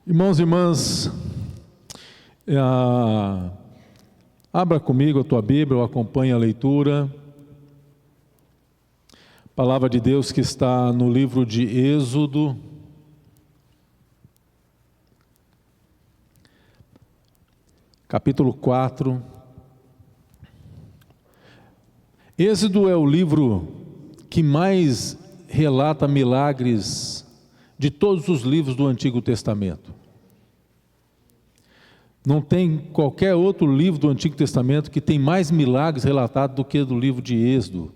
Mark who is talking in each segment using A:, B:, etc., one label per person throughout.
A: Irmãos e irmãs, abra comigo a tua Bíblia, ou acompanhe a leitura. Palavra de Deus que está no livro de Êxodo, capítulo 4. Êxodo é o livro que mais relata milagres de todos os livros do Antigo Testamento. Não tem qualquer outro livro do Antigo Testamento que tem mais milagres relatados do que do livro de Êxodo.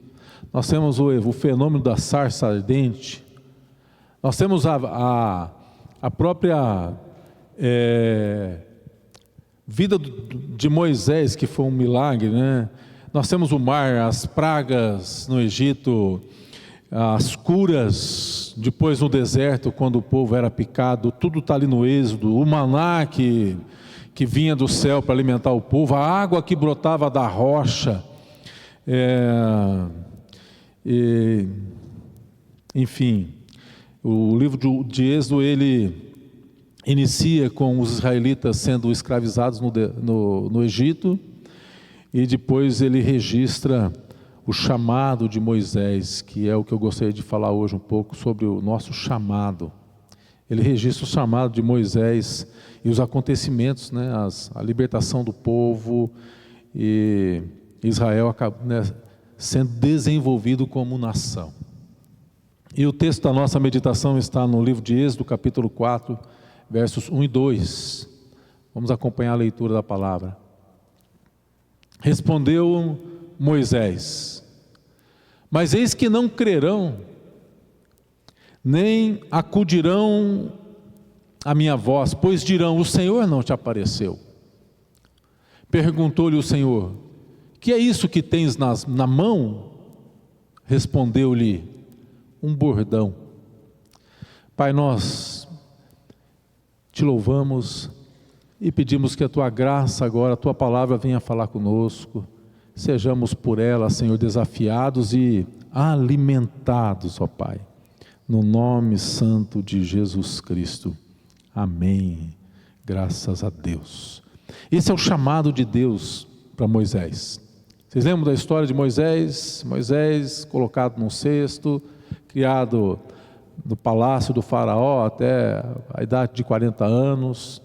A: Nós temos o fenômeno da sarça ardente, nós temos a própria vida de Moisés, que foi um milagre, né? Nós temos o mar, as pragas no Egito, as curas depois no deserto, quando o povo era picado, tudo está ali no Êxodo. O maná que vinha do céu para alimentar o povo, a água que brotava da rocha, enfim, o livro de Êxodo, ele inicia com os israelitas sendo escravizados no Egito, e depois ele registra o chamado de Moisés, que é o que eu gostaria de falar hoje um pouco sobre o nosso chamado. Ele registra o chamado de Moisés e os acontecimentos, né, a libertação do povo, e Israel sendo desenvolvido como nação. E o texto da nossa meditação está no livro de Êxodo, capítulo 4, versos 1 e 2. Vamos acompanhar a leitura da palavra. Respondeu Moisés: mas eis que não crerão, nem acudirão à minha voz, pois dirão: o Senhor não te apareceu. Perguntou-lhe o Senhor: que é isso que tens na mão? Respondeu-lhe: um bordão. Pai, nós te louvamos e pedimos que a tua graça agora, a tua palavra venha falar conosco. Sejamos por ela, Senhor, desafiados e alimentados, ó Pai, no nome santo de Jesus Cristo. Amém. Graças a Deus. Esse é o chamado de Deus para Moisés. Vocês lembram da história de Moisés? Moisés colocado num cesto, criado no palácio do faraó até a idade de 40 anos.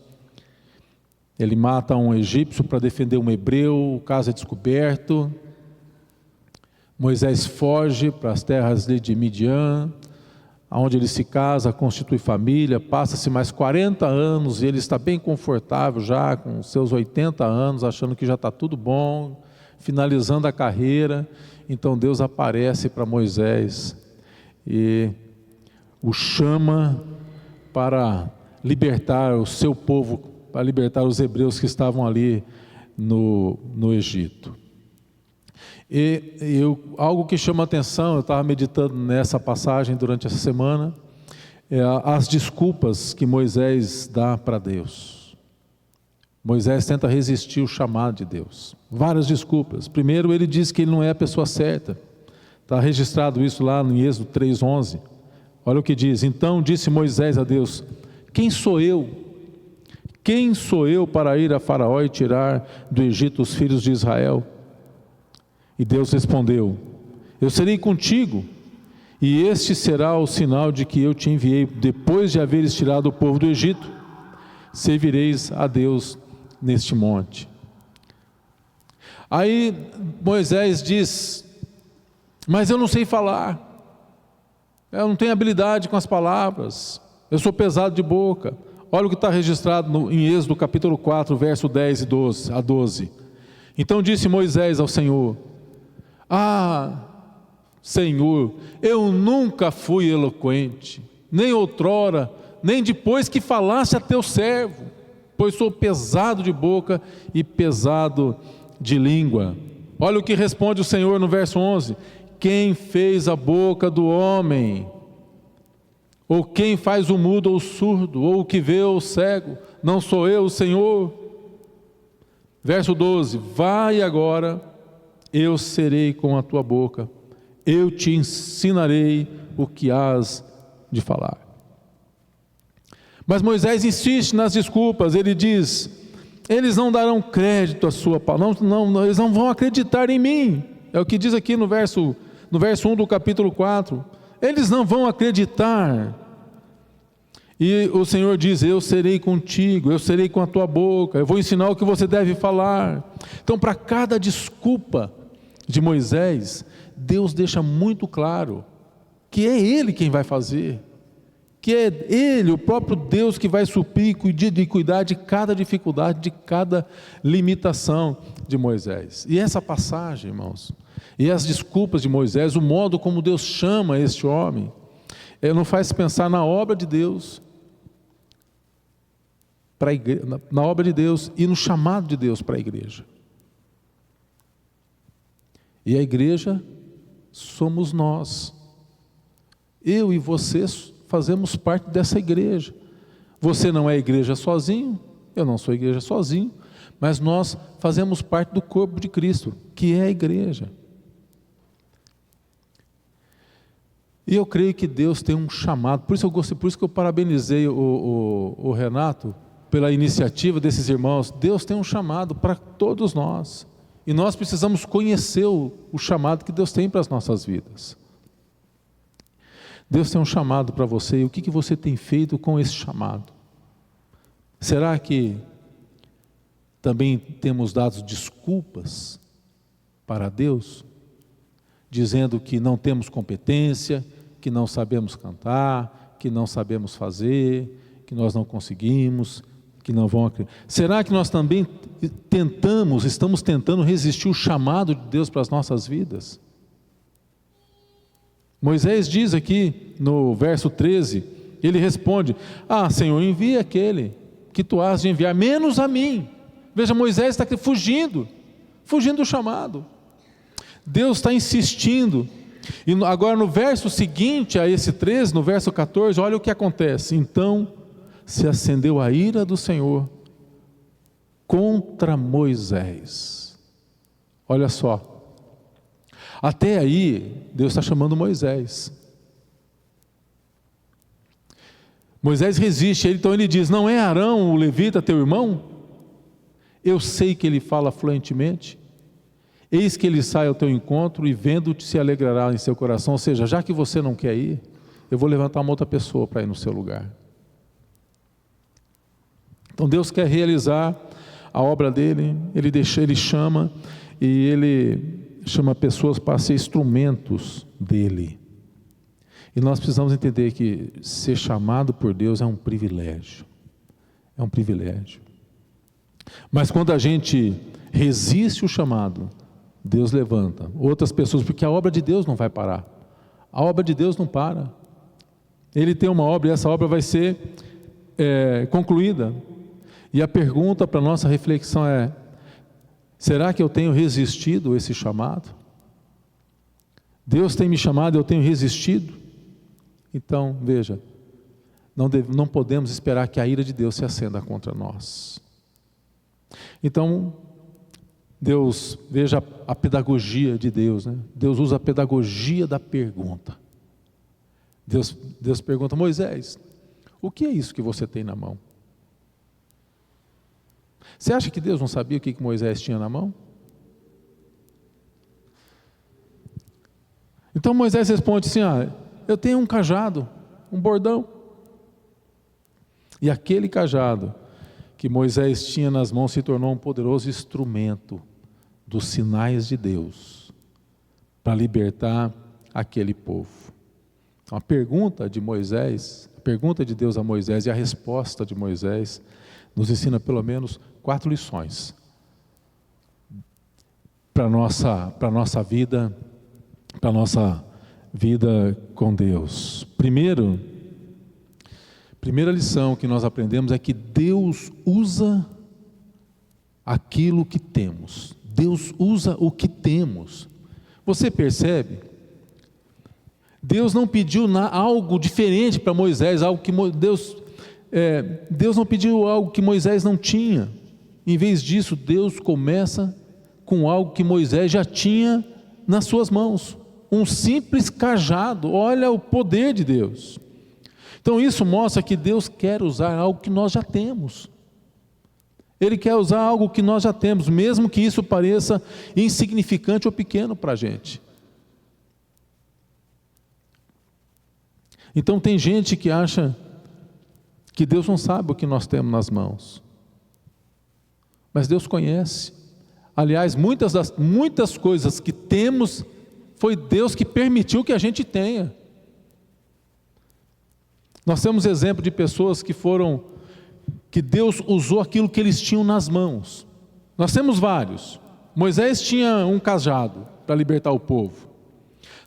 A: Ele mata um egípcio para defender um hebreu, o caso é descoberto. Moisés foge para as terras de Midian, onde ele se casa, constitui família, passa-se mais 40 anos e ele está bem confortável já, com seus 80 anos, achando que já está tudo bom, finalizando a carreira. Então Deus aparece para Moisés e o chama para libertar o seu povo, para libertar os hebreus que estavam ali no Egito. Algo que chama a atenção, eu estava meditando nessa passagem durante essa semana, as desculpas que Moisés dá para Deus. Moisés tenta resistir o chamado de Deus, várias desculpas. Primeiro, ele diz que ele não é a pessoa certa, está registrado isso lá no Êxodo 3:11. Olha o que diz: então disse Moisés a Deus: quem sou eu? Quem sou eu para ir a Faraó e tirar do Egito os filhos de Israel? E Deus respondeu: eu serei contigo, e este será o sinal de que eu te enviei. Depois de haveres tirado o povo do Egito, servireis a Deus neste monte. Aí Moisés diz: mas eu não sei falar, eu não tenho habilidade com as palavras, eu sou pesado de boca. Olha o que está registrado em Êxodo capítulo 4, verso 10 a 12. Então disse Moisés ao Senhor: ah, Senhor, eu nunca fui eloquente, nem outrora, nem depois que falaste a teu servo, pois sou pesado de boca e pesado de língua. Olha o que responde o Senhor no verso 11: quem fez a boca do homem? Ou quem faz o mudo ou o surdo, ou o que vê ou o cego? Não sou eu, o Senhor? Verso 12: vai agora, eu serei com a tua boca, eu te ensinarei o que hás de falar. Mas Moisés insiste nas desculpas. Ele diz: eles não darão crédito à sua palavra, eles não vão acreditar em mim. É o que diz aqui no verso 1 do capítulo 4. Eles não vão acreditar. E o Senhor diz: eu serei contigo, eu serei com a tua boca, eu vou ensinar o que você deve falar. Então, para cada desculpa de Moisés, Deus deixa muito claro que é Ele quem vai fazer, que é Ele, o próprio Deus, que vai suprir e cuidar de cada dificuldade, de cada limitação de Moisés. E essa passagem, irmãos, e as desculpas de Moisés, o modo como Deus chama este homem, nos faz pensar na obra de Deus, na obra de Deus e no chamado de Deus para a igreja. E a igreja somos nós. Eu e vocês fazemos parte dessa igreja. Você não é igreja sozinho, eu não sou igreja sozinho, mas nós fazemos parte do corpo de Cristo, que é a igreja. E eu creio que Deus tem um chamado, por isso que eu parabenizei o Renato pela iniciativa desses irmãos. Deus tem um chamado para todos nós, e nós precisamos conhecer o chamado que Deus tem para as nossas vidas. Deus tem um chamado para você, e o que você tem feito com esse chamado? Será que também temos dado desculpas para Deus, dizendo que não temos competência, que não sabemos cantar, que não sabemos fazer, que nós não conseguimos, que não vão acreditar? Será que nós também estamos tentando resistir o chamado de Deus para as nossas vidas? Moisés diz aqui no verso 13, ele responde: Senhor, envia aquele que tu has de enviar, menos a mim. Veja, Moisés está fugindo do chamado. Deus está insistindo. E agora no verso seguinte a esse 13, no verso 14, olha o que acontece. Então se acendeu a ira do Senhor contra Moisés. Olha só, até aí Deus está chamando Moisés. Moisés resiste, então ele diz: não é Arão o levita teu irmão? Eu sei que ele fala fluentemente. Eis que ele sai ao teu encontro e vendo-te se alegrará em seu coração. Ou seja, já que você não quer ir, eu vou levantar uma outra pessoa para ir no seu lugar. Então Deus quer realizar a obra dele, ele chama, e ele chama pessoas para ser instrumentos dele. E nós precisamos entender que ser chamado por Deus é um privilégio. É um privilégio. Mas quando a gente resiste o chamado, Deus levanta outras pessoas, porque a obra de Deus não vai parar. A obra de Deus não para. Ele tem uma obra e essa obra vai ser concluída. E a pergunta para a nossa reflexão é: será que eu tenho resistido a esse chamado? Deus tem me chamado e eu tenho resistido? Então, veja, não podemos esperar que a ira de Deus se acenda contra nós. Então, Deus, veja a pedagogia de Deus, né? Deus usa a pedagogia da pergunta. Deus pergunta: Moisés, o que é isso que você tem na mão? Você acha que Deus não sabia o que Moisés tinha na mão? Então Moisés responde assim: eu tenho um cajado, um bordão. E aquele cajado que Moisés tinha nas mãos se tornou um poderoso instrumento dos sinais de Deus para libertar aquele povo. Então, a pergunta de Deus a Moisés e a resposta de Moisés nos ensina pelo menos 4 lições para a nossa vida com Deus. Primeira lição que nós aprendemos é que Deus usa aquilo que temos. Deus usa o que temos. Você percebe? Deus não pediu algo diferente para Moisés, algo que Deus não pediu algo que Moisés não tinha. Em vez disso, Deus começa com algo que Moisés já tinha nas suas mãos, um simples cajado. Olha o poder de Deus. Então isso mostra que Deus quer usar algo que nós já temos. Ele quer usar algo que nós já temos, mesmo que isso pareça insignificante ou pequeno para a gente. Então tem gente que acha que Deus não sabe o que nós temos nas mãos. Mas Deus conhece. Aliás, muitas coisas que temos, foi Deus que permitiu que a gente tenha. Nós temos exemplo de pessoas que Deus usou aquilo que eles tinham nas mãos. Nós temos vários. Moisés tinha um cajado para libertar o povo.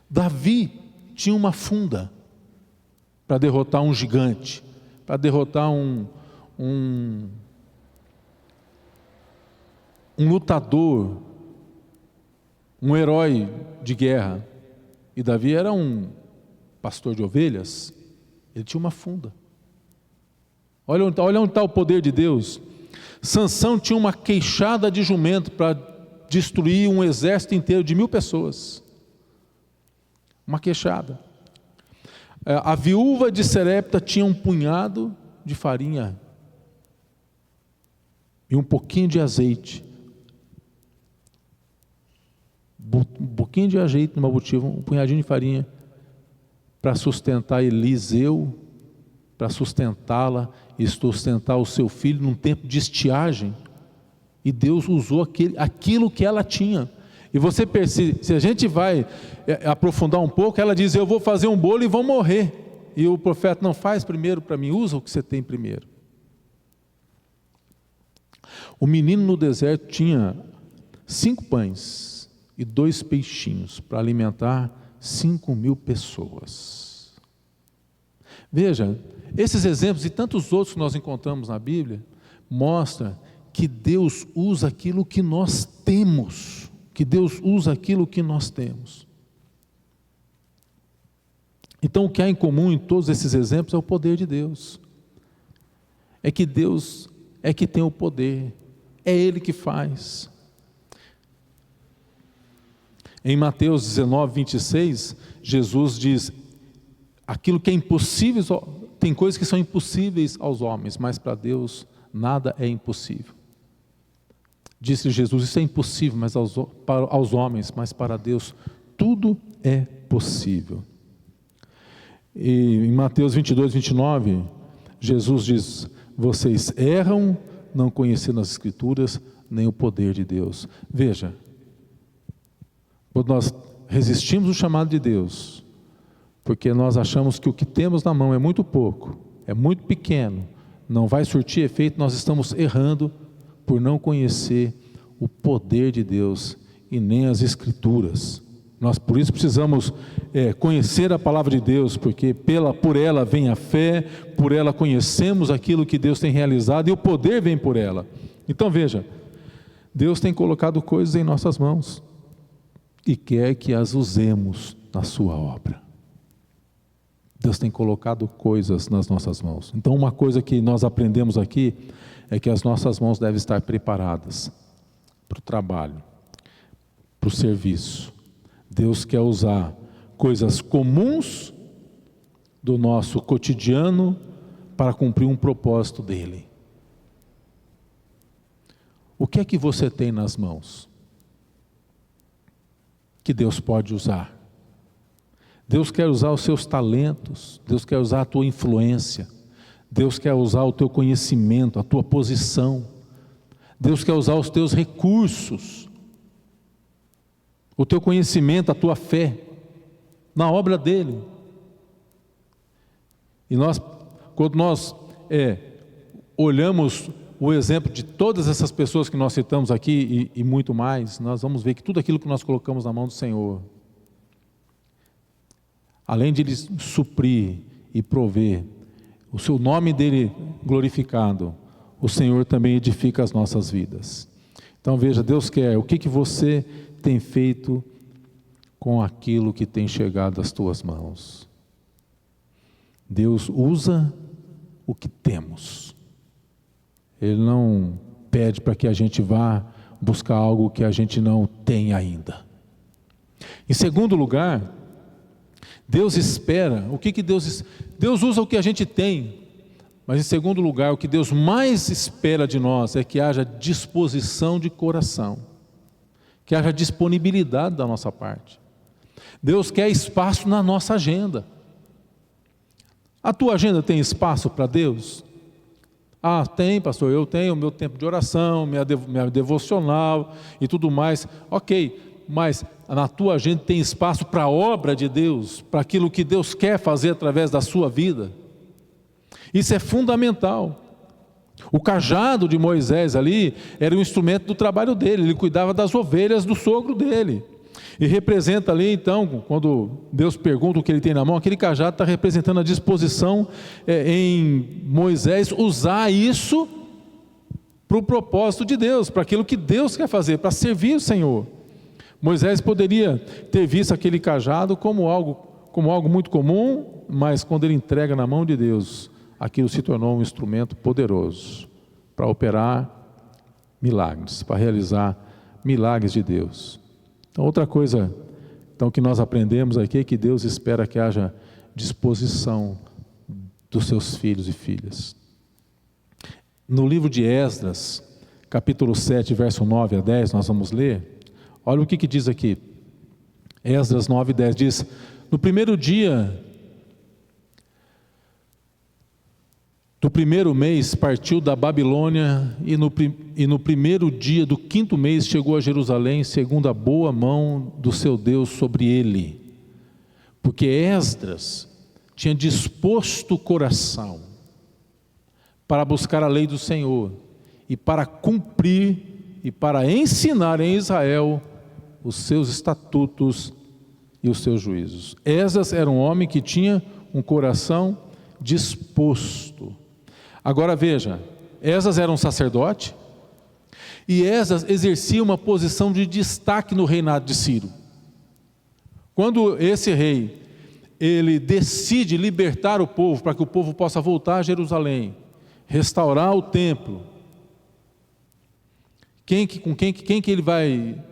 A: Davi tinha uma funda para derrotar um gigante, para derrotar um lutador, um herói de guerra. E Davi era um pastor de ovelhas, ele tinha uma funda. Olha onde está o poder de Deus. Sansão tinha uma queixada de jumento para destruir um exército inteiro de 1000 pessoas. Uma queixada. A viúva de Serepta tinha um punhado de farinha e um pouquinho de azeite. Um pouquinho de azeite numa botiva, um punhadinho de farinha para sustentar Eliseu, para sustentá-la e sustentar o seu filho num tempo de estiagem. E Deus usou aquilo que ela tinha. E você percebe, se a gente vai aprofundar um pouco, ela diz: eu vou fazer um bolo e vou morrer. E o profeta: não, faz primeiro para mim, usa o que você tem primeiro. O menino no deserto tinha 5 pães e 2 peixinhos para alimentar 5.000 pessoas. Veja, esses exemplos e tantos outros que nós encontramos na Bíblia mostram que Deus usa aquilo que nós temos. Que Deus usa aquilo que nós temos. Então o que há em comum em todos esses exemplos é o poder de Deus. É que Deus é que tem o poder, é Ele que faz. Em Mateus 19, 26, Jesus diz: aquilo que é impossível, tem coisas que são impossíveis aos homens, mas para Deus nada é impossível. Disse Jesus: isso é impossível aos homens, mas para Deus tudo é possível. E em Mateus 22, 29, Jesus diz: vocês erram não conhecendo as Escrituras, nem o poder de Deus. Veja, quando nós resistimos o chamado de Deus, porque nós achamos que o que temos na mão é muito pouco, é muito pequeno, não vai surtir efeito, nós estamos errando por não conhecer o poder de Deus e nem as Escrituras. Nós por isso precisamos conhecer a palavra de Deus, porque por ela vem a fé, por ela conhecemos aquilo que Deus tem realizado e o poder vem por ela. Então veja, Deus tem colocado coisas em nossas mãos e quer que as usemos na sua obra. Deus tem colocado coisas nas nossas mãos. Então uma coisa que nós aprendemos aqui é que as nossas mãos devem estar preparadas para o trabalho, para o serviço. Deus quer usar coisas comuns do nosso cotidiano para cumprir um propósito dele. O que é que você tem nas mãos que Deus pode usar? Deus quer usar os seus talentos, Deus quer usar a tua influência, Deus quer usar o teu conhecimento, a tua posição, Deus quer usar os teus recursos, o teu conhecimento, a tua fé, na obra dele. E quando nós olhamos o exemplo de todas essas pessoas que nós citamos aqui e muito mais, nós vamos ver que tudo aquilo que nós colocamos na mão do Senhor, além de Ele suprir e prover, o seu nome dele glorificado, o Senhor também edifica as nossas vidas. Então veja, Deus quer, o que você tem feito com aquilo que tem chegado às tuas mãos? Deus usa o que temos. Ele não pede para que a gente vá buscar algo que a gente não tem ainda. Em segundo lugar, Deus espera, o que que Deus usa o que a gente tem, mas em segundo lugar, o que Deus mais espera de nós é que haja disposição de coração, que haja disponibilidade da nossa parte. Deus quer espaço na nossa agenda. A tua agenda tem espaço para Deus? Ah, tem, pastor, eu tenho o meu tempo de oração, minha devocional e tudo mais. Ok, mas na tua agenda tem espaço para a obra de Deus, para aquilo que Deus quer fazer através da sua vida? Isso é fundamental. O cajado de Moisés ali era um instrumento do trabalho dele, ele cuidava das ovelhas do sogro dele. E representa ali então, quando Deus pergunta o que ele tem na mão, aquele cajado está representando a disposição em Moisés usar isso para o propósito de Deus, para aquilo que Deus quer fazer, para servir o Senhor. Moisés poderia ter visto aquele cajado como algo muito comum, mas quando ele entrega na mão de Deus, aquilo se tornou um instrumento poderoso para operar milagres, para realizar milagres de Deus. Então, outra coisa que nós aprendemos aqui é que Deus espera que haja disposição dos seus filhos e filhas. No livro de Esdras, capítulo 7, verso 9 a 10, nós vamos ler. Olha o que diz aqui. Esdras 9, 10 diz: no primeiro dia do primeiro mês partiu da Babilônia e no primeiro dia do quinto mês chegou a Jerusalém, segundo a boa mão do seu Deus sobre ele. Porque Esdras tinha disposto o coração para buscar a lei do Senhor e para cumprir e para ensinar em Israel os seus estatutos e os seus juízos. Esdras era um homem que tinha um coração disposto. Agora veja, Esdras era um sacerdote e Esdras exercia uma posição de destaque no reinado de Ciro. Quando esse rei, ele decide libertar o povo para que o povo possa voltar a Jerusalém, restaurar o templo, quem que ele vai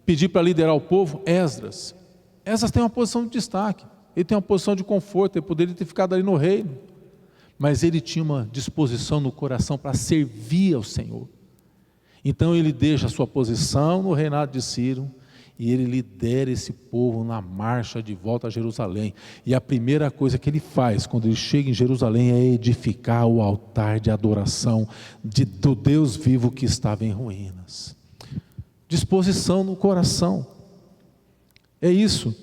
A: pedir para liderar o povo? Esdras. Esdras tem uma posição de destaque, ele tem uma posição de conforto, ele poderia ter ficado ali no reino, mas ele tinha uma disposição no coração para servir ao Senhor. Então ele deixa a sua posição no reinado de Ciro e ele lidera esse povo na marcha de volta a Jerusalém. E a primeira coisa que ele faz quando ele chega em Jerusalém é edificar o altar de adoração do Deus vivo que estava em ruínas. Disposição no coração. É isso.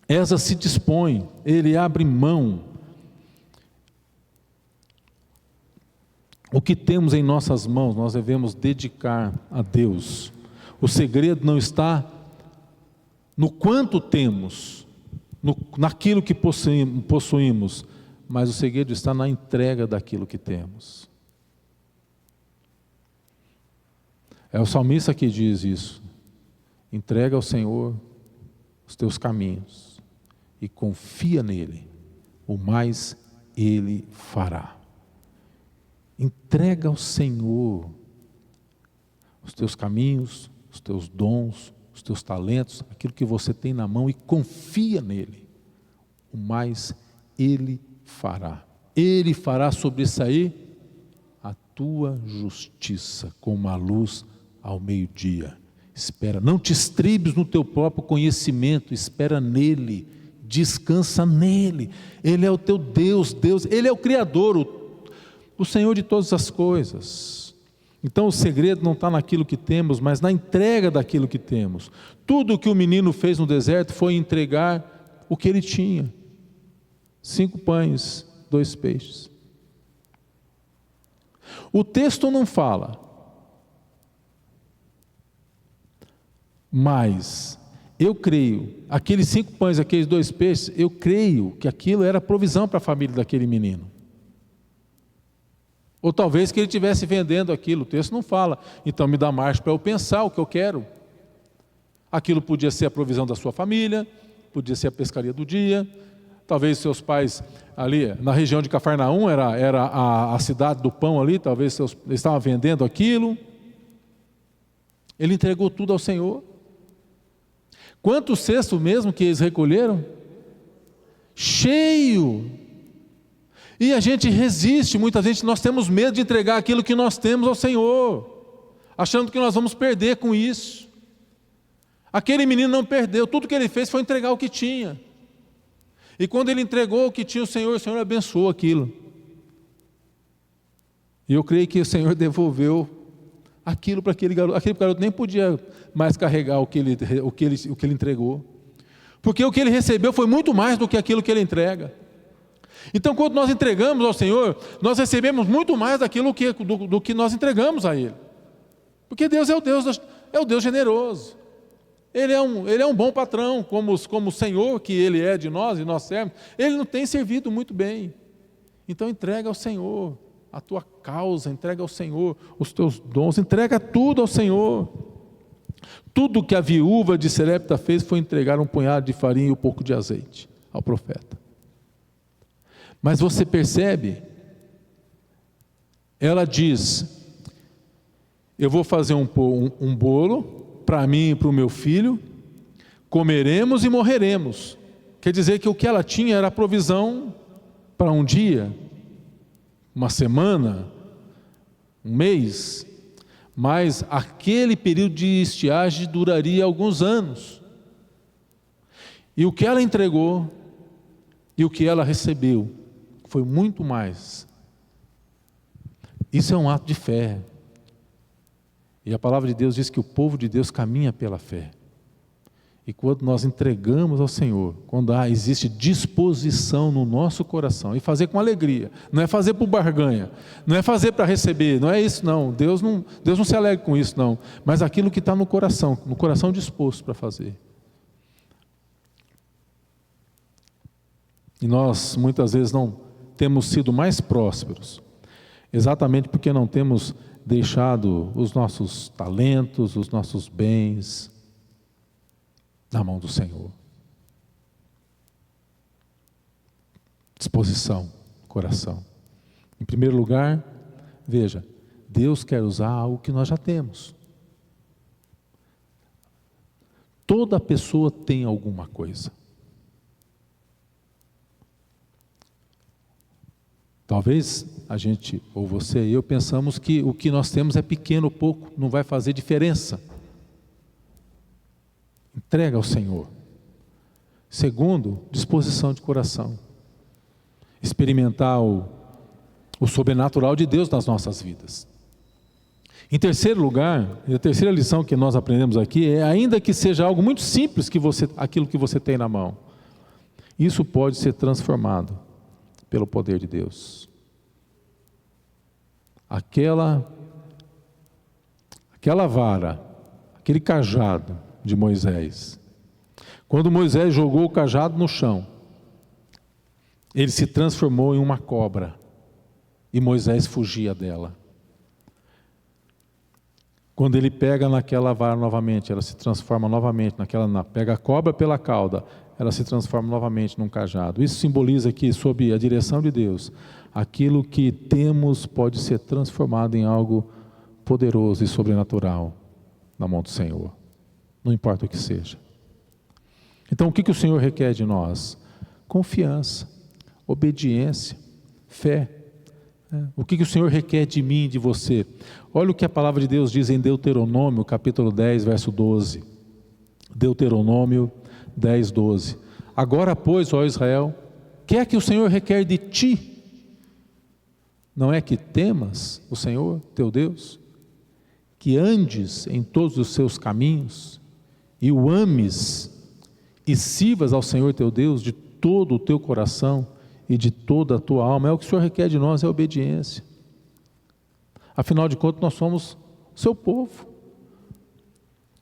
A: Esdras se dispõe, ele abre mão. O que temos em nossas mãos, nós devemos dedicar a Deus. O segredo não está no quanto temos, naquilo que possuímos, mas o segredo está na entrega daquilo que temos. É o salmista que diz isso: entrega ao Senhor os teus caminhos e confia nele, o mais ele fará. Entrega ao Senhor os teus caminhos, os teus dons, os teus talentos, aquilo que você tem na mão, e confia nele, o mais ele fará. Ele fará sobressair a tua justiça como a luz ao meio-dia. Espera, não te estribes no teu próprio conhecimento, espera nele, descansa nele. Ele é o teu Deus, ele é o Criador, o Senhor de todas as coisas. Então o segredo não está naquilo que temos, mas na entrega daquilo que temos. Tudo o que o menino fez no deserto foi entregar o que ele tinha: 5 pães, 2 peixes. O texto não fala, mas eu creio, aqueles 5 pães, aqueles 2 peixes, eu creio que aquilo era provisão para a família daquele menino. Ou talvez que ele estivesse vendendo aquilo, o texto não fala. Então me dá margem para eu pensar o que eu quero. Aquilo podia ser a provisão da sua família, podia ser a pescaria do dia. Talvez seus pais ali na região de Cafarnaum, era a cidade do pão ali, talvez eles estavam vendendo aquilo. Ele entregou tudo ao Senhor. Quantos cestos mesmo que eles recolheram? cheio. E a gente resiste, muitas vezes nós temos medo de entregar aquilo que nós temos ao Senhor, achando que nós vamos perder com isso. Aquele menino não perdeu, tudo que ele fez foi entregar o que tinha. E quando ele entregou o que tinha, o Senhor abençoou aquilo. E eu creio que o Senhor devolveu aquilo para aquele garoto. Aquele garoto nem podia mais carregar o que ele entregou. Porque o que ele recebeu foi muito mais do que aquilo que ele entrega. Então, quando nós entregamos ao Senhor, nós recebemos muito mais do que nós entregamos a Ele. Porque Deus é o Deus generoso. Ele é um bom patrão, como o Senhor que Ele é de nós e nós servos. Ele não tem servido muito bem. Então, entrega ao Senhor a tua causa, entrega ao Senhor os teus dons, entrega tudo ao Senhor. Tudo que a viúva de Sarepta fez foi entregar um punhado de farinha e um pouco de azeite ao profeta. Mas você percebe, ela diz, eu vou fazer um bolo para mim e para o meu filho, comeremos e morreremos. Quer dizer que o que ela tinha era provisão para um dia, uma semana, um mês, mas aquele período de estiagem duraria alguns anos. E o que ela entregou e o que ela recebeu foi muito mais. Isso é um ato de fé. E a palavra de Deus diz que o povo de Deus caminha pela fé. E quando nós entregamos ao Senhor, quando existe disposição no nosso coração, e fazer com alegria, não é fazer por barganha, não é fazer para receber, não é isso não, Deus não se alegra com isso não, mas aquilo que está no coração disposto para fazer. E nós muitas vezes não temos sido mais prósperos, exatamente porque não temos deixado os nossos talentos, os nossos bens na mão do Senhor. Disposição, coração. Em primeiro lugar, veja, Deus quer usar algo que nós já temos. Toda pessoa tem alguma coisa. Talvez a gente, ou você e eu, pensamos que o que nós temos é pequeno ou pouco, não vai fazer diferença. Entrega ao Senhor. Segundo, disposição de coração. Experimentar o sobrenatural de Deus nas nossas vidas. Em terceiro lugar, a terceira lição que nós aprendemos aqui é, ainda que seja algo muito simples, aquilo que você tem na mão, isso pode ser transformado pelo poder de Deus. Aquela vara, aquele cajado de Moisés, quando Moisés jogou o cajado no chão, ele se transformou em uma cobra e Moisés fugia dela. Quando ele pega naquela vara novamente, ela se transforma novamente pega a cobra pela cauda, ela se transforma novamente num cajado. Isso simboliza que, sob a direção de Deus, aquilo que temos pode ser transformado em algo poderoso e sobrenatural na mão do Senhor. Não importa o que seja. Então, o que o Senhor requer de nós? Confiança, obediência, fé. O que o Senhor requer de mim e de você? Olha o que a palavra de Deus diz em Deuteronômio, capítulo 10, verso 12. Deuteronômio 10, 12. Agora, pois, ó Israel, que é que o Senhor requer de ti? Não é que temas o Senhor, teu Deus? Que andes em todos os seus caminhos e o ames e sirvas ao Senhor teu Deus de todo o teu coração e de toda a tua alma. É o que o Senhor requer de nós, é obediência. Afinal de contas, nós somos seu povo.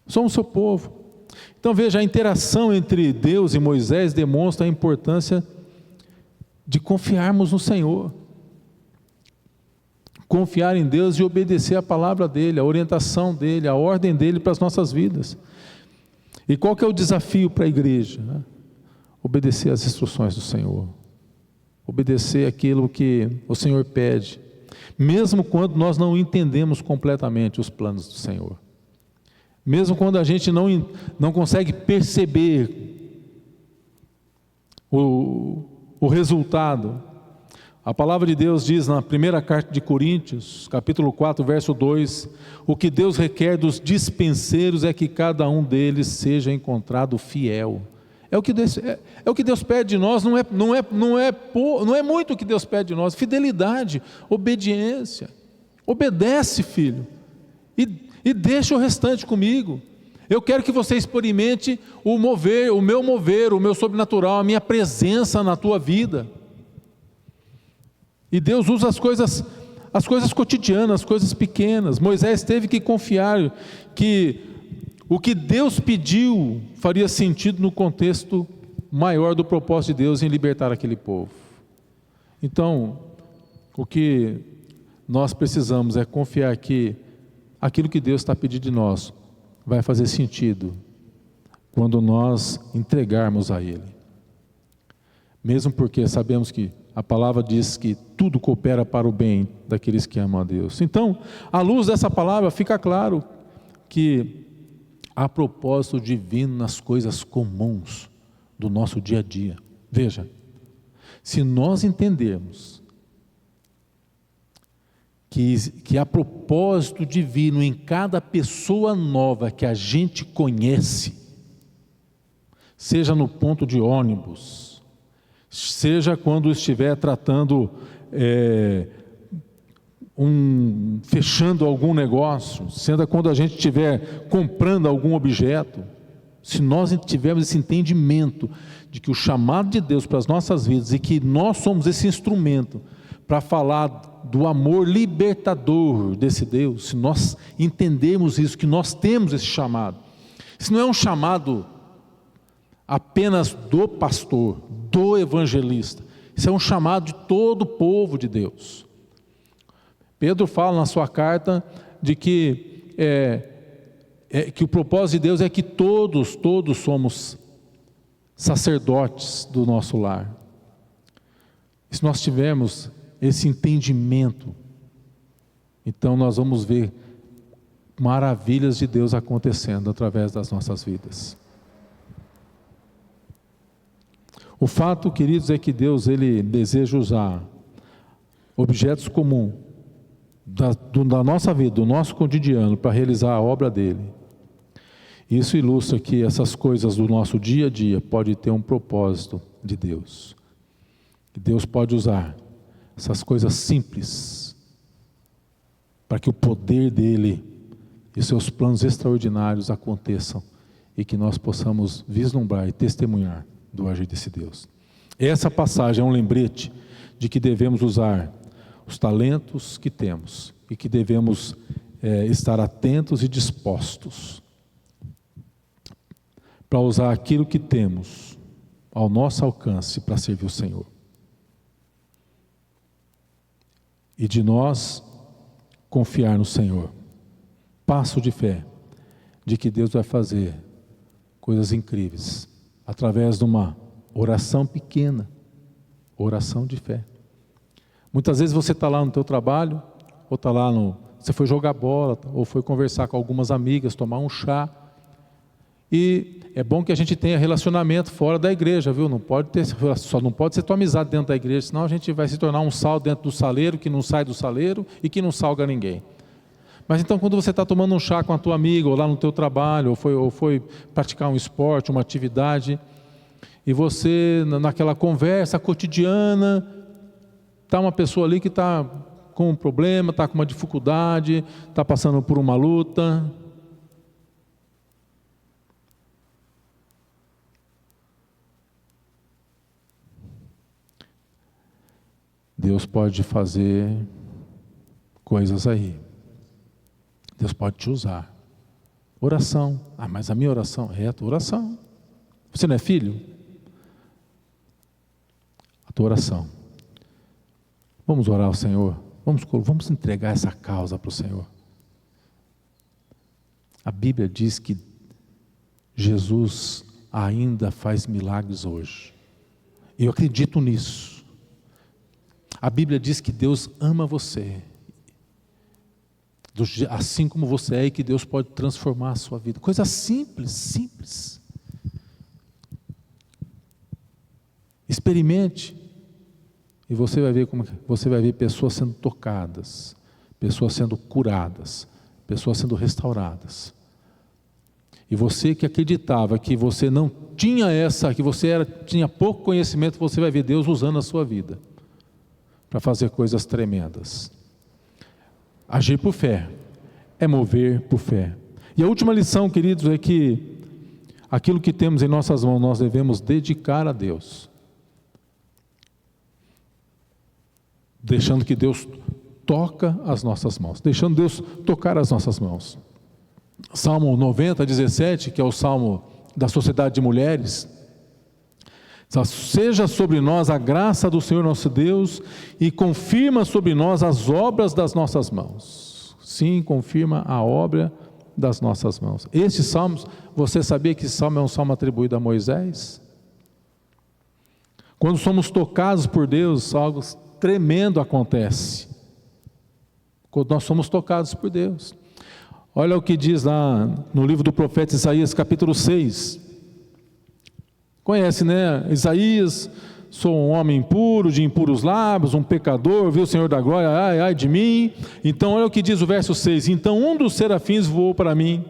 A: Somos seu povo. Então veja, a interação entre Deus e Moisés demonstra a importância de confiarmos no Senhor. Confiar em Deus e obedecer a palavra dEle, a orientação dEle, a ordem dEle para as nossas vidas. E qual que é o desafio para a igreja? Obedecer às instruções do Senhor. Obedecer aquilo que o Senhor pede, mesmo quando nós não entendemos completamente os planos do Senhor. Mesmo quando a gente não consegue perceber o resultado. A palavra de Deus diz na primeira carta de Coríntios, capítulo 4, verso 2, o que Deus requer dos dispenseiros é que cada um deles seja encontrado fiel. É o que Deus pede de nós, não é muito o que Deus pede de nós, fidelidade, obediência. Obedece, filho, e deixa o restante comigo. Eu quero que você experimente o meu sobrenatural, a minha presença na tua vida. E Deus usa as coisas cotidianas, as coisas pequenas. Moisés teve que confiar que o que Deus pediu faria sentido no contexto maior do propósito de Deus em libertar aquele povo. Então, o que nós precisamos é confiar que aquilo que Deus está pedindo de nós vai fazer sentido quando nós entregarmos a Ele. Mesmo porque sabemos que a palavra diz que tudo coopera para o bem daqueles que amam a Deus. Então, à luz dessa palavra, fica claro que há propósito divino nas coisas comuns do nosso dia a dia. Veja, se nós entendermos que há propósito divino em cada pessoa nova que a gente conhece, seja no ponto de ônibus, seja quando estiver tratando, fechando algum negócio, seja quando a gente estiver comprando algum objeto, se nós tivermos esse entendimento de que o chamado de Deus para as nossas vidas e que nós somos esse instrumento para falar do amor libertador desse Deus, se nós entendermos isso, que nós temos esse chamado, isso não é um chamado apenas do pastor, do evangelista, isso é um chamado de todo o povo de Deus. Pedro fala na sua carta de que o propósito de Deus é que todos somos sacerdotes do nosso lar. Se nós tivermos esse entendimento, então nós vamos ver maravilhas de Deus acontecendo através das nossas vidas. O fato, queridos, é que Deus ele deseja usar objetos comuns da nossa vida, do nosso cotidiano, para realizar a obra dele. Isso ilustra que essas coisas do nosso dia a dia podem ter um propósito de Deus. Que Deus pode usar essas coisas simples para que o poder dele e seus planos extraordinários aconteçam e que nós possamos vislumbrar e testemunhar do agir desse Deus. Essa passagem é um lembrete de que devemos usar os talentos que temos e que devemos estar atentos e dispostos para usar aquilo que temos ao nosso alcance para servir o Senhor. E de nós confiar no Senhor, passo de fé, de que Deus vai fazer coisas incríveis, através de uma oração pequena, oração de fé. Muitas vezes você está lá no teu trabalho, ou está lá você foi jogar bola, ou foi conversar com algumas amigas, tomar um chá, e é bom que a gente tenha relacionamento fora da igreja, viu? Só não pode ser tua amizade dentro da igreja, senão a gente vai se tornar um sal dentro do saleiro, que não sai do saleiro e que não salga ninguém. Mas então quando você está tomando um chá com a tua amiga, ou lá no teu trabalho, ou foi praticar um esporte, uma atividade, e você naquela conversa cotidiana, está uma pessoa ali que está com um problema, está com uma dificuldade, está passando por uma luta. Deus pode fazer coisas aí. Deus pode te usar. Oração. Mas a minha oração é a tua oração. Você não é filho? A tua oração. Vamos orar ao Senhor. Vamos entregar essa causa para o Senhor. A Bíblia diz que Jesus ainda faz milagres hoje. Eu acredito nisso. A Bíblia diz que Deus ama você, assim como você é, e que Deus pode transformar a sua vida. Coisa simples, simples. Experimente. E você vai ver pessoas sendo tocadas, pessoas sendo curadas, pessoas sendo restauradas. E você que acreditava que você não tinha tinha pouco conhecimento, você vai ver Deus usando a sua vida para fazer coisas tremendas. Agir por fé é mover por fé. E a última lição, queridos, é que aquilo que temos em nossas mãos nós devemos dedicar a Deus, deixando que Deus toca as nossas mãos, deixando Deus tocar as nossas mãos. Salmo 90, 17, que é o salmo da sociedade de mulheres: seja sobre nós a graça do Senhor nosso Deus, e confirma sobre nós as obras das nossas mãos. Sim, confirma a obra das nossas mãos. Estes salmos, você sabia que esse salmo é um salmo atribuído a Moisés? Quando somos tocados por Deus, algo tremendo acontece. Quando nós somos tocados por Deus. Olha o que diz lá no livro do profeta Isaías, capítulo 6. Conhece, né? Isaías: sou um homem impuro, de impuros lábios, um pecador, viu o Senhor da glória, ai, ai de mim. Então olha o que diz o verso 6. Então um dos serafins voou para mim,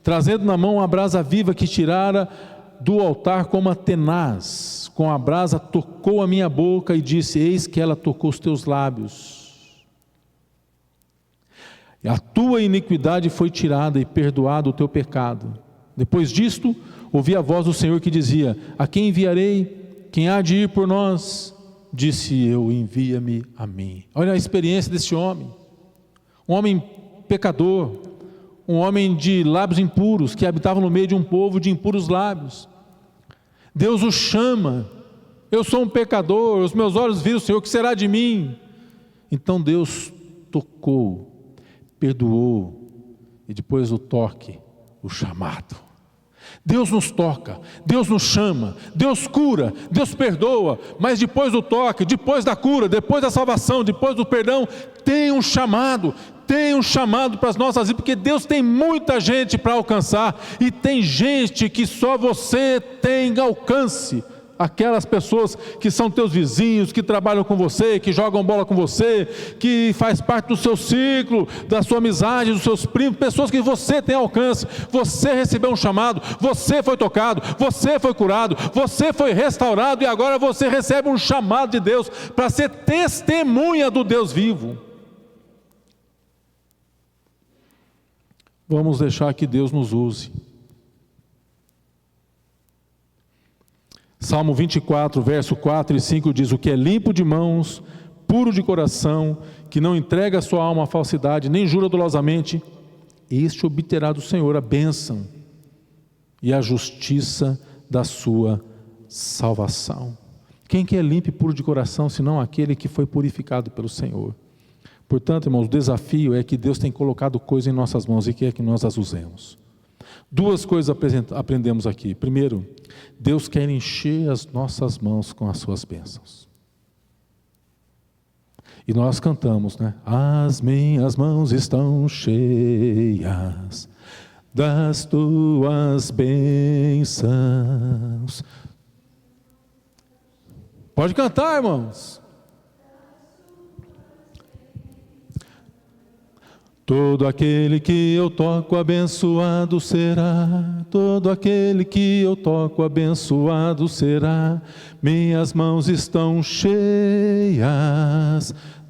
A: trazendo na mão uma brasa viva que tirara do altar como a tenaz. Com a brasa tocou a minha boca e disse: eis que ela tocou os teus lábios. A tua iniquidade foi tirada e perdoado o teu pecado. Depois disto, ouvi a voz do Senhor que dizia: a quem enviarei? Quem há de ir por nós? Disse eu: envia-me a mim. Olha a experiência desse homem. Um homem pecador, um homem de lábios impuros, que habitava no meio de um povo de impuros lábios. Deus o chama: eu sou um pecador, os meus olhos viram o Senhor, o que será de mim? Então Deus tocou, perdoou, e depois do toque, o chamado. Deus nos toca, Deus nos chama, Deus cura, Deus perdoa, mas depois do toque, depois da cura, depois da salvação, depois do perdão, tem um chamado para as nossas vidas, porque Deus tem muita gente para alcançar, e tem gente que só você tem alcance. Aquelas pessoas que são teus vizinhos, que trabalham com você, que jogam bola com você, que faz parte do seu ciclo, da sua amizade, dos seus primos, pessoas que você tem alcance. Você recebeu um chamado, você foi tocado, você foi curado, você foi restaurado, e agora você recebe um chamado de Deus para ser testemunha do Deus vivo. Vamos deixar que Deus nos use. Salmo 24, verso 4 e 5 diz: o que é limpo de mãos, puro de coração, que não entrega a sua alma à falsidade, nem jura dolosamente, este obterá do Senhor a bênção e a justiça da sua salvação. Quem que é limpo e puro de coração, senão aquele que foi purificado pelo Senhor? Portanto, irmãos, o desafio é que Deus tem colocado coisas em nossas mãos e quer que nós as usemos. Duas coisas aprendemos aqui. Primeiro, Deus quer encher as nossas mãos com as suas bênçãos. E nós cantamos, né? As minhas mãos estão cheias das tuas bênçãos. Pode cantar, irmãos. Todo aquele que eu toco abençoado será, todo aquele que eu toco abençoado será. Minhas mãos estão cheias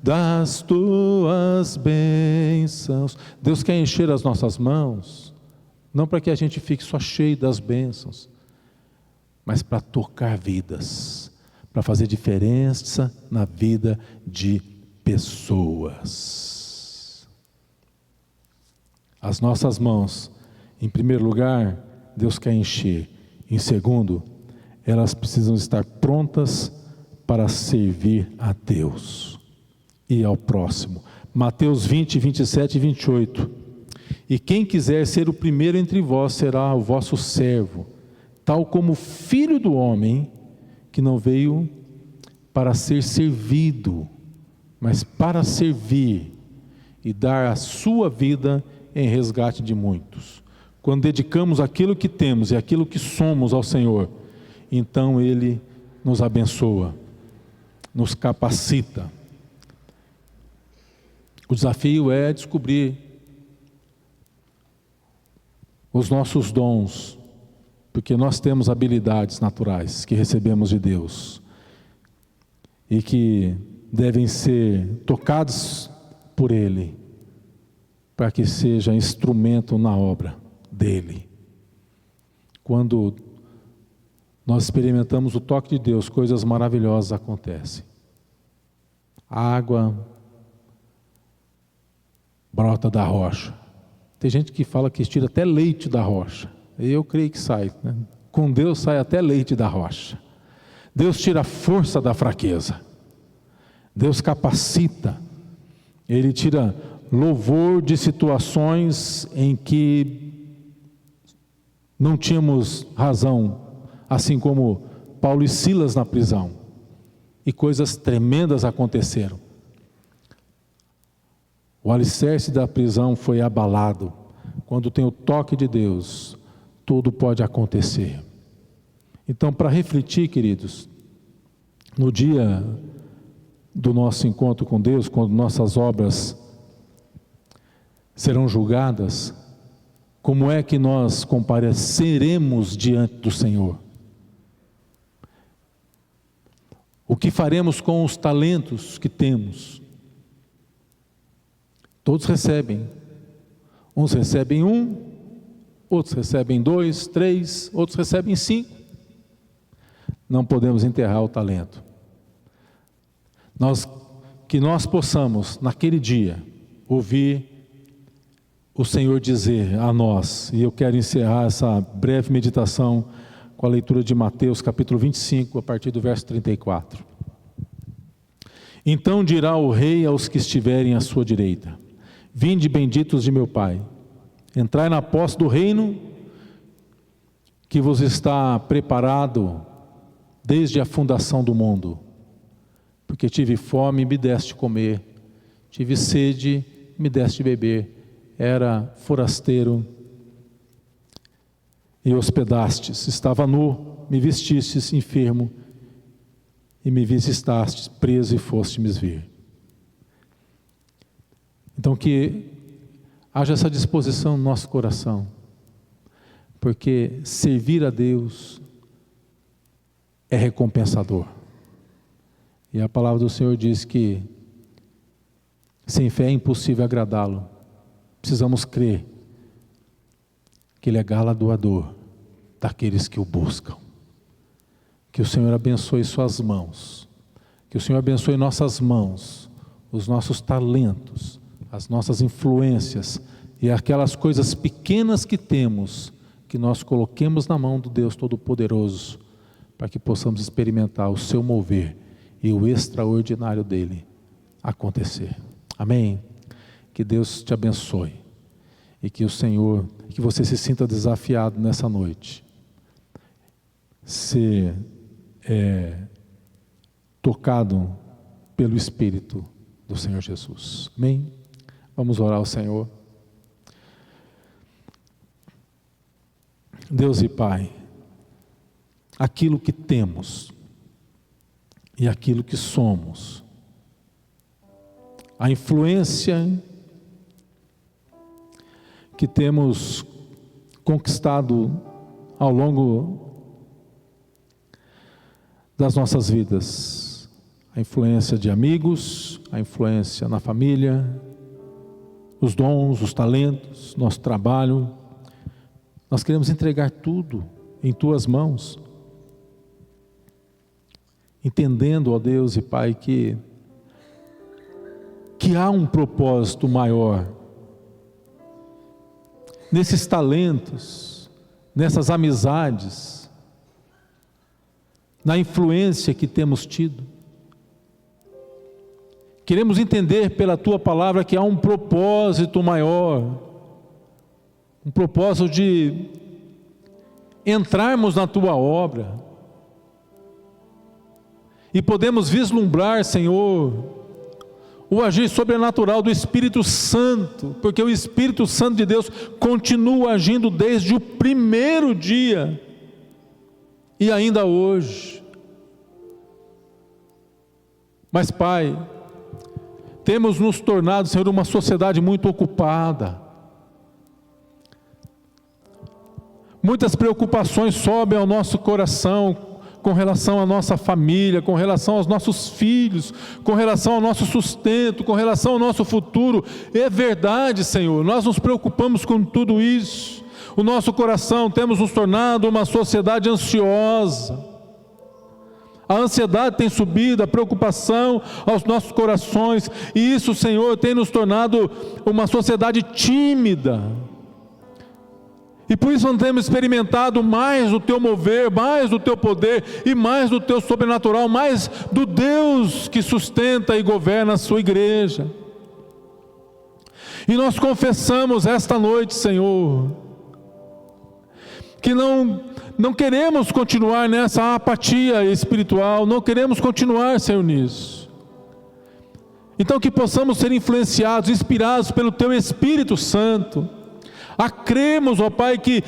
A: das tuas bênçãos. Deus quer encher as nossas mãos, não para que a gente fique só cheio das bênçãos, mas para tocar vidas, para fazer diferença na vida de pessoas. As nossas mãos, em primeiro lugar, Deus quer encher. Em segundo, elas precisam estar prontas para servir a Deus e ao próximo. Mateus 20, 27 e 28. E quem quiser ser o primeiro entre vós será o vosso servo, tal como o Filho do Homem, que não veio para ser servido, mas para servir e dar a sua vida em resgate de muitos. Quando dedicamos aquilo que temos e aquilo que somos ao Senhor, então Ele nos abençoa, nos capacita. O desafio é descobrir os nossos dons, porque nós temos habilidades naturais que recebemos de Deus e que devem ser tocados por Ele, para que seja instrumento na obra dEle. Quando nós experimentamos o toque de Deus, coisas maravilhosas acontecem. A água brota da rocha. Tem gente que fala que tira até leite da rocha. Eu creio que sai, né? Com Deus sai até leite da rocha. Deus tira a força da fraqueza. Deus capacita. Ele tira louvor de situações em que não tínhamos razão, assim como Paulo e Silas na prisão. E coisas tremendas aconteceram. O alicerce da prisão foi abalado. Quando tem o toque de Deus, tudo pode acontecer. Então, para refletir, queridos, no dia do nosso encontro com Deus, quando nossas obras serão julgadas, como é que nós compareceremos diante do Senhor? O que faremos com os talentos que temos? Todos recebem. Uns recebem 1, outros recebem 2, 3, outros recebem 5. Não podemos enterrar o talento. Que nós possamos, naquele dia, ouvir o Senhor dizer a nós, e eu quero encerrar essa breve meditação com a leitura de Mateus capítulo 25, a partir do verso 34. Então dirá o rei aos que estiverem à sua direita: vinde benditos de meu Pai, entrai na posse do reino que vos está preparado desde a fundação do mundo. Porque tive fome e me deste comer, tive sede e me deste beber, era forasteiro e hospedastes, estava nu, me vestistes, enfermo e me visitastes, preso e foste-me ver. Então que haja essa disposição no nosso coração, porque servir a Deus é recompensador. E a palavra do Senhor diz que sem fé é impossível agradá-lo. Precisamos crer que Ele é galardoador daqueles que o buscam. Que o Senhor abençoe suas mãos, que o Senhor abençoe nossas mãos, os nossos talentos, as nossas influências e aquelas coisas pequenas que temos, que nós coloquemos na mão do Deus Todo-Poderoso, para que possamos experimentar o seu mover e o extraordinário dele acontecer. Amém? Que Deus te abençoe e que o Senhor, que você se sinta desafiado nessa noite, ser tocado pelo Espírito do Senhor Jesus. Amém? Vamos orar ao Senhor. Deus e Pai, aquilo que temos e aquilo que somos, a influência que temos conquistado ao longo das nossas vidas, a influência de amigos, a influência na família, os dons, os talentos, nosso trabalho, nós queremos entregar tudo em Tuas mãos, entendendo, ó Deus e Pai, que há um propósito maior nesses talentos, nessas amizades, na influência que temos tido. Queremos entender pela Tua palavra que há um propósito maior, um propósito de entrarmos na Tua obra e podemos vislumbrar, Senhor, o agir sobrenatural do Espírito Santo, porque o Espírito Santo de Deus continua agindo desde o primeiro dia e ainda hoje. Mas, Pai, temos nos tornado, Senhor, uma sociedade muito ocupada. Muitas preocupações sobem ao nosso coração com relação à nossa família, com relação aos nossos filhos, com relação ao nosso sustento, com relação ao nosso futuro. É verdade, Senhor, nós nos preocupamos com tudo isso. O nosso coração, temos nos tornado uma sociedade ansiosa. A ansiedade tem subido, a preocupação aos nossos corações, e isso, Senhor, tem nos tornado uma sociedade tímida. E por isso não temos experimentado mais do Teu mover, mais do Teu poder e mais do Teu sobrenatural, mais do Deus que sustenta e governa a Sua igreja. E nós confessamos esta noite, Senhor, que não queremos continuar nessa apatia espiritual, não queremos continuar, Senhor, nisso. Então que possamos ser influenciados, inspirados pelo Teu Espírito Santo, a cremos, ó Pai, que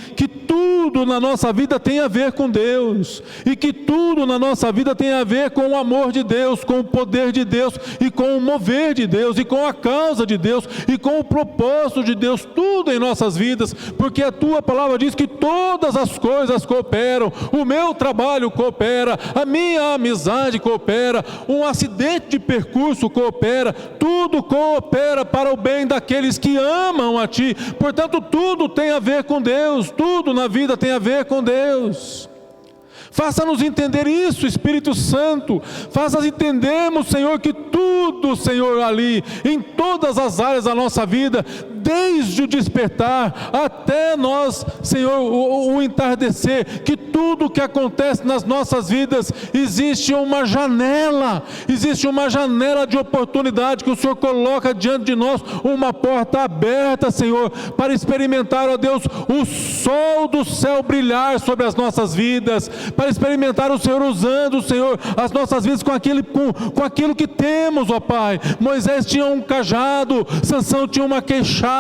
A: tudo na nossa vida tem a ver com Deus, e que tudo na nossa vida tem a ver com o amor de Deus, com o poder de Deus, e com o mover de Deus, e com a causa de Deus, e com o propósito de Deus, tudo em nossas vidas, porque a Tua palavra diz que todas as coisas cooperam, o meu trabalho coopera, a minha amizade coopera, um acidente de percurso coopera, tudo coopera para o bem daqueles que amam a Ti. Portanto, tudo tem a ver com Deus, tudo na vida tem a ver com Deus. Faça-nos entender isso, Espírito Santo. Faça-nos entendermos, Senhor, que tudo, Senhor, ali, em todas as áreas da nossa vida, desde o despertar até nós, Senhor, o entardecer, que tudo que acontece nas nossas vidas, existe uma janela de oportunidade que o Senhor coloca diante de nós, uma porta aberta, Senhor, para experimentar, ó Deus, o sol do céu brilhar sobre as nossas vidas, para experimentar o Senhor usando, Senhor, as nossas vidas com aquilo que temos, ó Pai. Moisés tinha um cajado, Sansão tinha uma queixada,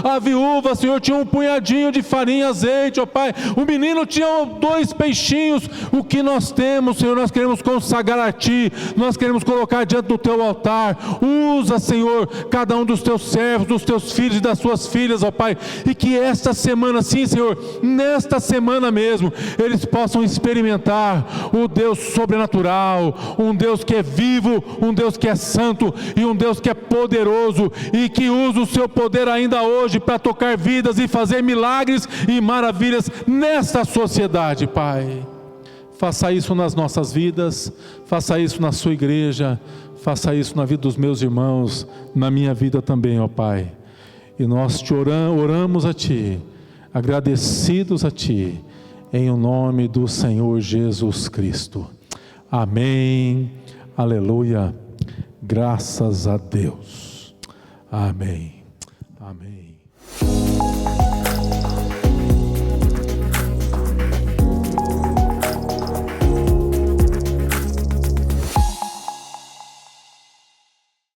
A: a viúva, Senhor, tinha um punhadinho de farinha e azeite, ó Pai. O menino tinha 2 peixinhos. O que nós temos, Senhor, nós queremos consagrar a Ti, nós queremos colocar diante do Teu altar. Usa, Senhor, cada um dos Teus servos, dos Teus filhos e das Suas filhas, ó Pai, e que esta semana, sim, Senhor, nesta semana mesmo, eles possam experimentar o Deus sobrenatural, um Deus que é vivo, um Deus que é santo e um Deus que é poderoso e que usa o Seu poder ainda hoje para tocar vidas e fazer milagres e maravilhas nesta sociedade, Pai. Faça isso nas nossas vidas, faça isso na Sua igreja, faça isso na vida dos meus irmãos, na minha vida também, ó Pai. E nós te oramos a Ti, agradecidos a Ti, em o nome do Senhor Jesus Cristo. Amém. Aleluia. Graças a Deus. Amém. Amém.